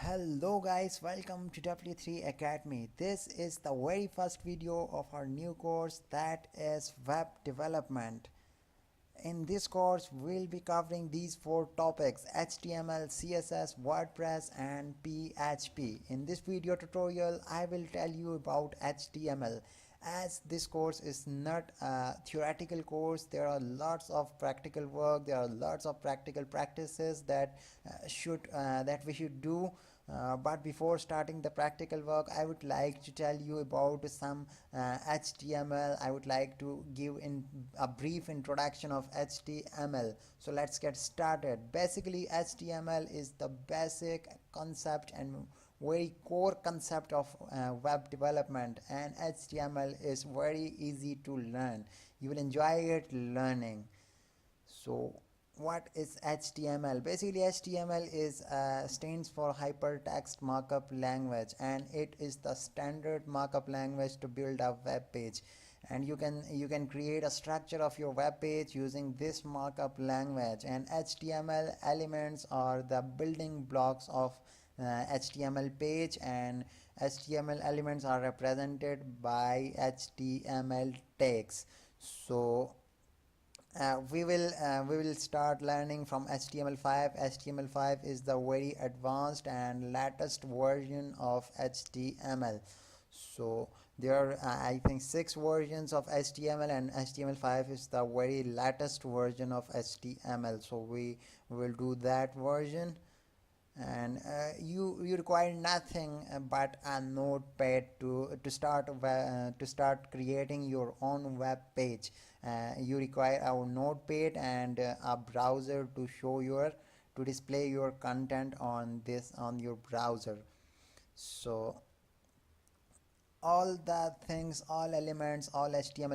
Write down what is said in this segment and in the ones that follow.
Hello guys, welcome to W3 Academy. This is the very first video of our new course, that is web development. In this course we'll be covering these four topics: HTML, CSS, WordPress and PHP. In this video tutorial I will tell you about HTML. As this course is not a theoretical course, there are lots of practical work, there are lots of practical practices that we should do. But before starting the practical work, I would like to tell you about some HTML. I would like to give in a brief introduction of HTML. So let's get started. Basically, HTML is the basic concept and very core concept of web development, and HTML is very easy to learn. You will enjoy it learning. So what is HTML? Basically, HTML is stands for hypertext markup language, and it is the standard markup language to build a web page. And you can create a structure of your web page using this markup language. And HTML elements are the building blocks of HTML page, and HTML elements are represented by HTML tags. So we will start learning from HTML5. HTML5 is the very advanced and latest version of HTML. So there are I think 6 versions of HTML, and HTML5 is the very latest version of HTML. So we will do that version. And you require nothing but a notepad to start creating your own web page. You require a notepad and a browser to display your content on your browser. So all HTML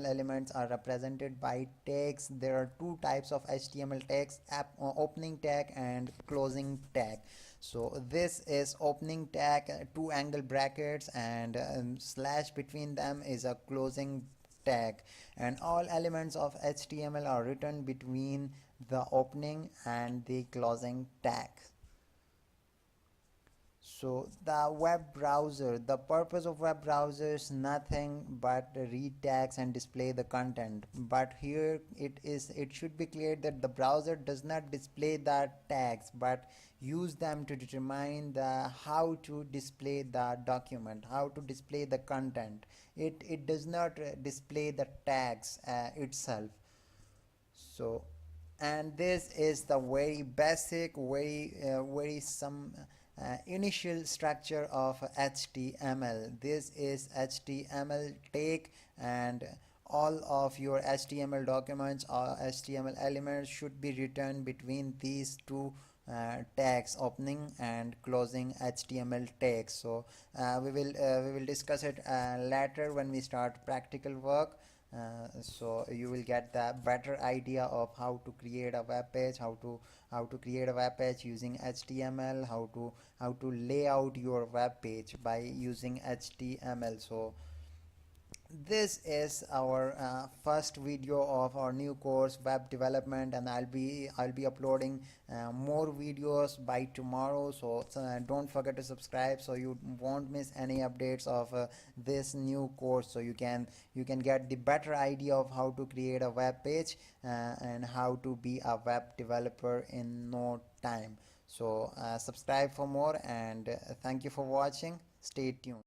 elements are represented by tags. There are two types of HTML tags: opening tag and closing tag. So this is opening tag, two angle brackets, and slash between them is a closing tag. And all elements of HTML are written between the opening and the closing tag. So the purpose of web browser is nothing but read tags and display the content. But here it should be clear that the browser does not display the tags, but use them to determine how to display the document, how to display the content. It does not display the tags itself. So, and this is the very basic, very some initial structure of HTML. This is HTML tag, and all of your HTML documents or HTML elements should be written between these two tags, opening and closing HTML tags. So we will discuss it later when we start practical work. So you will get the better idea of how to create a web page, how to create a web page using HTML, how to lay out your web page by using HTML. So this is our first video of our new course, web development, and I'll be uploading more videos by tomorrow. So don't forget to subscribe so you won't miss any updates of this new course, so you can get the better idea of how to create a web page and how to be a web developer in no time. So subscribe for more, and thank you for watching. Stay tuned.